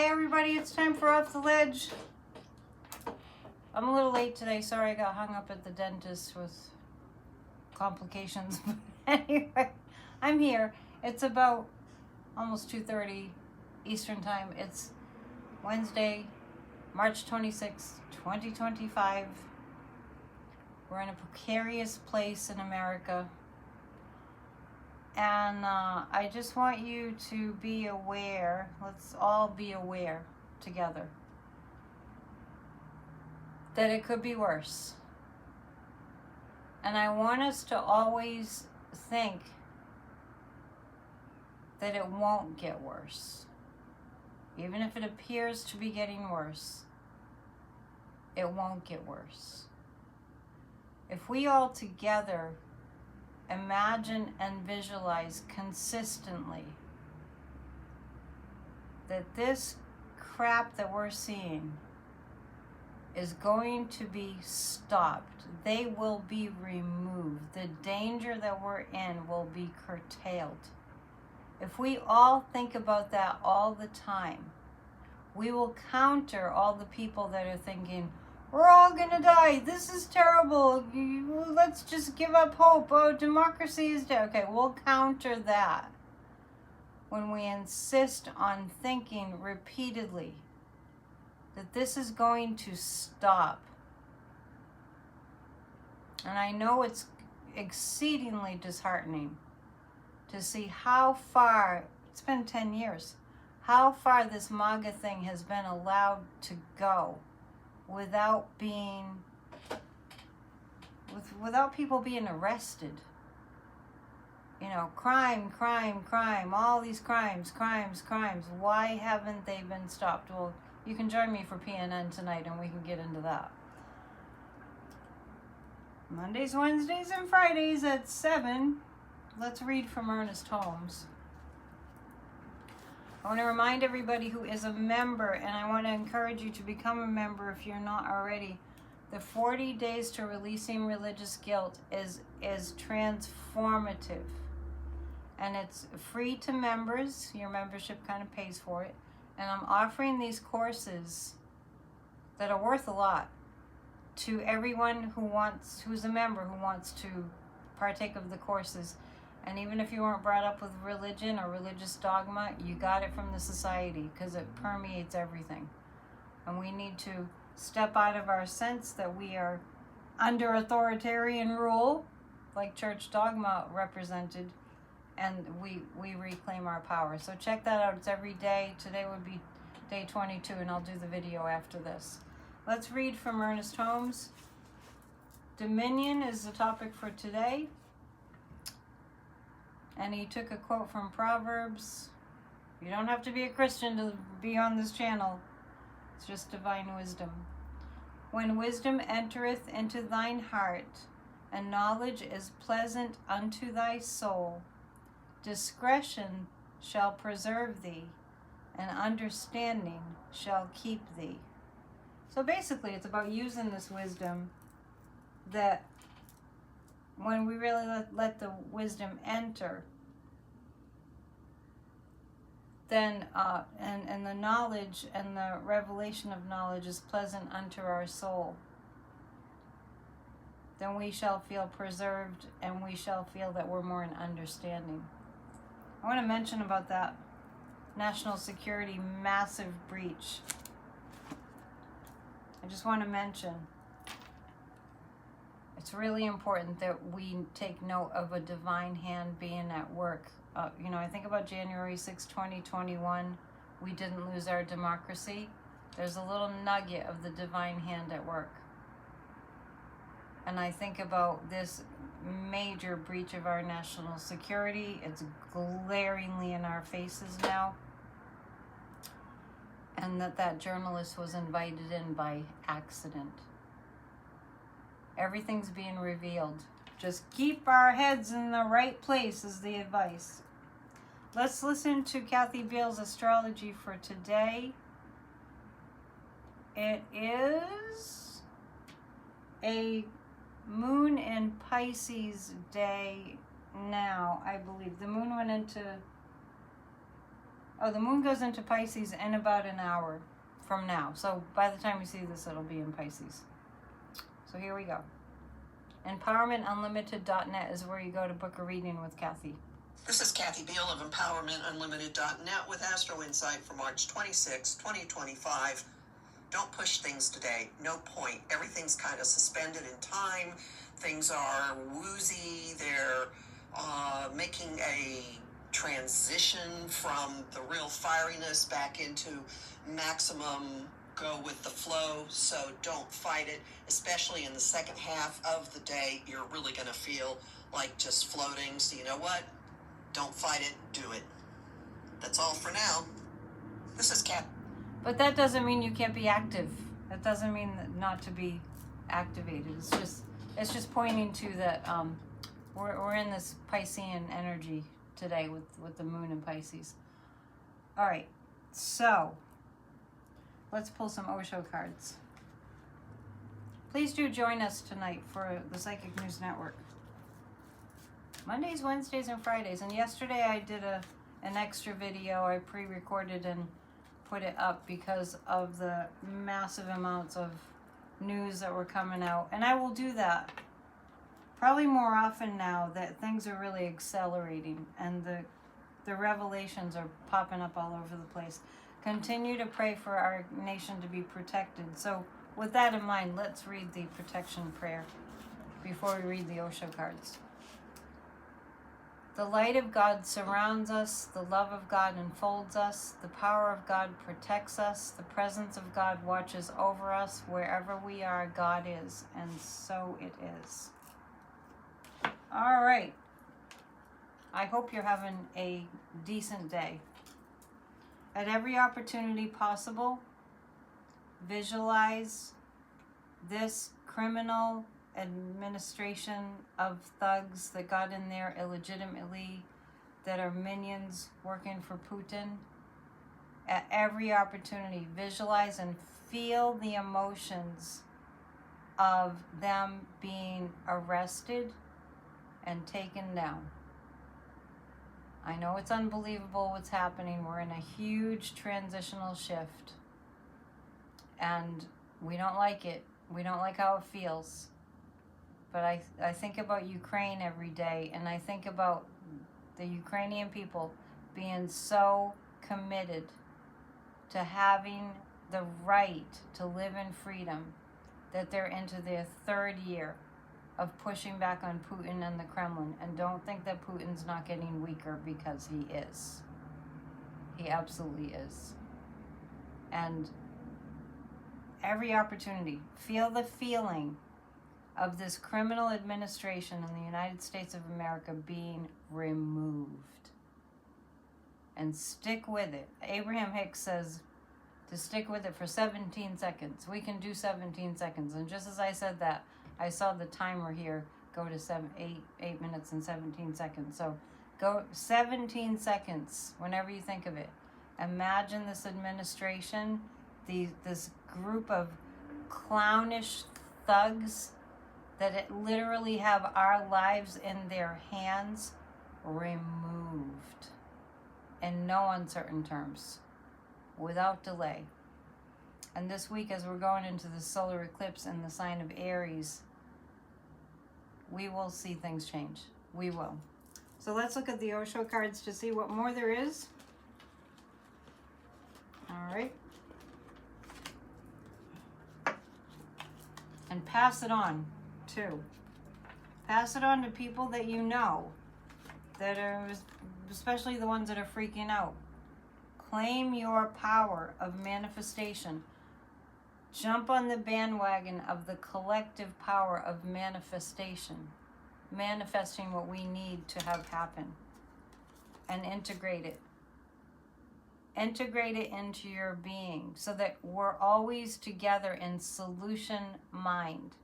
Hey everybody, it's time for Off the Ledge. I'm a little late today. Sorry I got hung up at the dentist with complications. But anyway, I'm here. It's about almost 2:30 Eastern Time. It's Wednesday, March 26, 2025. We're in a precarious place in America. And I just want you to be aware, let's all be aware together, that it could be worse. And I want us to always think that it won't get worse. Even if it appears to be getting worse, it won't get worse. If we all together imagine and visualize consistently that this crap that we're seeing is going to be stopped. They will be removed. The danger that we're in will be curtailed. If we all think about that all the time, we will counter all the people that are thinking, we're all gonna die. This is terrible. Let's just give up hope. Oh, democracy is dead. Okay, we'll counter that when we insist on thinking repeatedly that this is going to stop. And I know it's exceedingly disheartening to see how far, it's been 10 years, how far this MAGA thing has been allowed to go without people being arrested. You know, crime, all these crimes. Why haven't they been stopped? Well, you can join me for PNN tonight and we can get into that. Mondays, Wednesdays, and Fridays at 7. Let's read from Ernest Holmes. I want to remind everybody who is a member, and I want to encourage you to become a member if you're not already. The 40 days to releasing religious guilt is transformative. And it's free to members. Your membership kind of pays for it. And I'm offering these courses that are worth a lot to everyone who's a member who wants to partake of the courses. And even if you weren't brought up with religion or religious dogma, you got it from the society because it permeates everything. And we need to step out of our sense that we are under authoritarian rule, like church dogma represented, and we reclaim our power. So check that out. It's every day. Today would be day 22, and I'll do the video after this. Let's read from Ernest Holmes. Dominion is the topic for today. And he took a quote from Proverbs. You don't have to be a Christian to be on this channel. It's just divine wisdom. When wisdom entereth into thine heart, and knowledge is pleasant unto thy soul, discretion shall preserve thee, and understanding shall keep thee. So basically, it's about using this wisdom that when we really let the wisdom enter, then and the knowledge and the revelation of knowledge is pleasant unto our soul, then we shall feel preserved and we shall feel that we're more in understanding. I want to mention about that national security massive breach. I just want to mention it's really important that we take note of a divine hand being at work. I think about January 6, 2021, we didn't lose our democracy. There's a little nugget of the divine hand at work. And I think about this major breach of our national security. It's glaringly in our faces now. And that journalist was invited in by accident. Everything's being revealed. Just keep our heads in the right place is the advice. Let's listen to Kathy Beale's astrology for today. It is a moon in Pisces day now, I believe. The moon went into Oh, the moon goes into Pisces in about an hour from now. So by the time you see this, it'll be in Pisces. So here we go. EmpowermentUnlimited.net is where you go to book a reading with Kathy. This is Kathy Beal of EmpowermentUnlimited.net with Astro Insight for March 26, 2025. Don't push things today. No point. Everything's kind of suspended in time. Things are woozy. They're making a transition from the real fieriness back into maximum go with the flow. So don't fight it, especially in the second half of the day. You're really going to feel like just floating. So you know what? Don't fight it. Do it. That's all for now. This is Kat. But that doesn't mean you can't be active. That doesn't mean not to be activated. It's just pointing to that we're in this Piscean energy today with the moon in Pisces. All right, so let's pull some Osho cards. Please do join us tonight for the Psychic News Network. Mondays, Wednesdays, and Fridays. And yesterday I did an extra video I pre-recorded and put it up because of the massive amounts of news that were coming out. And I will do that probably more often now that things are really accelerating and the revelations are popping up all over the place. Continue to pray for our nation to be protected. So with that in mind, let's read the protection prayer before we read the Osho cards. The light of God surrounds us, the love of God enfolds us, the power of God protects us, the presence of God watches over us. Wherever we are, God is, and so it is. All right. I hope you're having a decent day. At every opportunity possible, visualize this criminal administration of thugs that got in there illegitimately, that are minions working for Putin. At every opportunity, visualize and feel the emotions of them being arrested and taken down. I know it's unbelievable what's happening. We're in a huge transitional shift and we don't like it. We don't like how it feels. But I think about Ukraine every day, and I think about the Ukrainian people being so committed to having the right to live in freedom that they're into their third year of pushing back on Putin and the Kremlin. And don't think that Putin's not getting weaker, because he is. He absolutely is. And every opportunity, feel the feeling of this criminal administration in the United States of America being removed. And stick with it. Abraham Hicks says to stick with it for 17 seconds. We can do 17 seconds. And just as I said that, I saw the timer here go to 8 minutes and 17 seconds. So go 17 seconds whenever you think of it. Imagine this administration, this group of clownish thugs that it literally have our lives in their hands, removed in no uncertain terms, without delay. And this week, as we're going into the solar eclipse in the sign of Aries, we will see things change. We will. So let's look at the Osho cards to see what more there is. All right. And pass it on. Too. Pass it on to people that you know, that are, especially the ones that are freaking out. Claim your power of manifestation. Jump on the bandwagon of the collective power of manifestation. Manifesting what we need to have happen. And integrate it. Integrate it into your being so that we're always together in solution mind.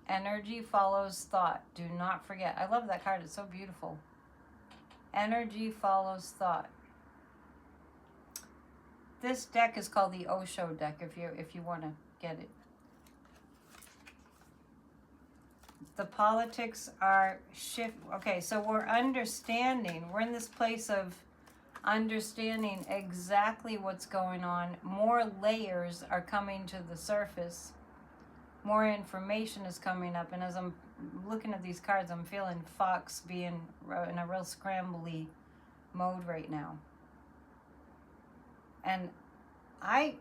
Energy follows thought. Do not forget. I love that card. It's so beautiful. Energy follows thought. This deck is called the Osho deck if you want to get it. The politics are shift. Okay, so we're understanding. We're in this place of understanding exactly what's going on. More layers are coming to the surface. More information is coming up. And as I'm looking at these cards, I'm feeling Fox being in a real scrambly mode right now. And I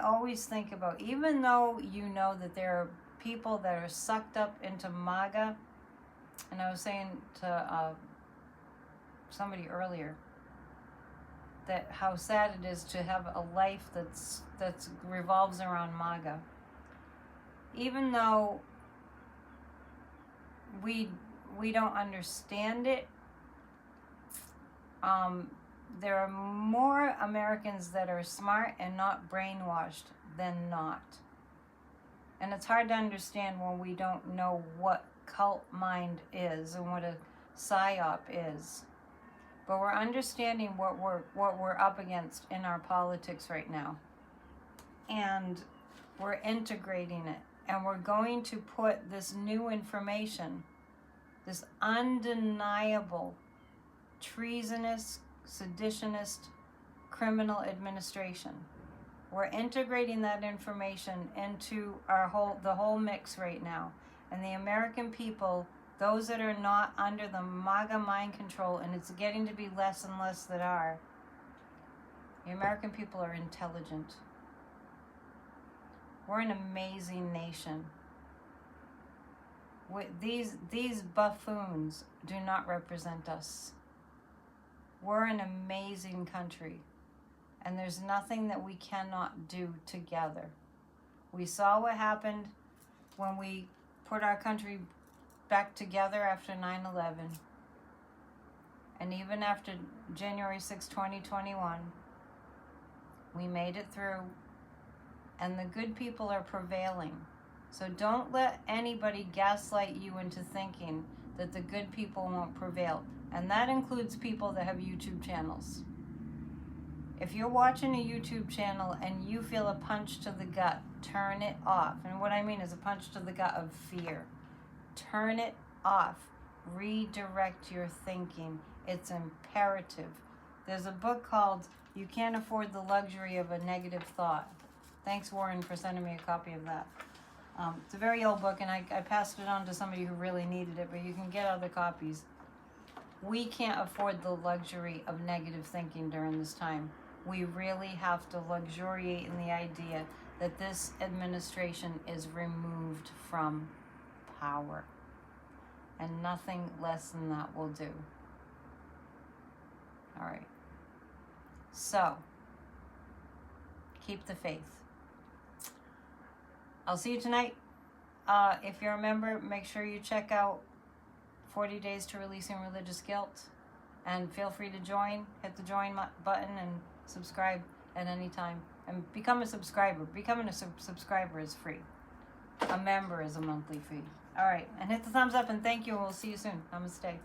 always think about, even though you know that there are people that are sucked up into MAGA, and I was saying to somebody earlier that how sad it is to have a life that's revolves around MAGA. Even though we don't understand it, there are more Americans that are smart and not brainwashed than not. And it's hard to understand when we don't know what cult mind is and what a psyop is. But we're understanding what we're up against in our politics right now. And we're integrating it. And we're going to put this new information, this undeniable, treasonous, seditionist, criminal administration. We're integrating that information into the whole mix right now. And the American people, those that are not under the MAGA mind control, and it's getting to be less and less that are, the American people are intelligent. We're an amazing nation. These buffoons do not represent us. We're an amazing country, and there's nothing that we cannot do together. We saw what happened when we put our country back together after 9/11, and even after January 6, 2021, we made it through, and the good people are prevailing. So don't let anybody gaslight you into thinking that the good people won't prevail. And that includes people that have YouTube channels. If you're watching a YouTube channel and you feel a punch to the gut, turn it off. And what I mean is a punch to the gut of fear. Turn it off. Redirect your thinking. It's imperative. There's a book called You Can't Afford the Luxury of a Negative Thought. Thanks, Warren, for sending me a copy of that. It's a very old book, and I passed it on to somebody who really needed it, but you can get other copies. We can't afford the luxury of negative thinking during this time. We really have to luxuriate in the idea that this administration is removed from power. And nothing less than that will do. All right. So, keep the faith. I'll see you tonight. If you're a member, make sure you check out 40 Days to Releasing Religious Guilt. And feel free to join. Hit the join button and subscribe at any time. And become a subscriber. Becoming a subscriber is free. A member is a monthly fee. All right. And hit the thumbs up and thank you. And we'll see you soon. Namaste.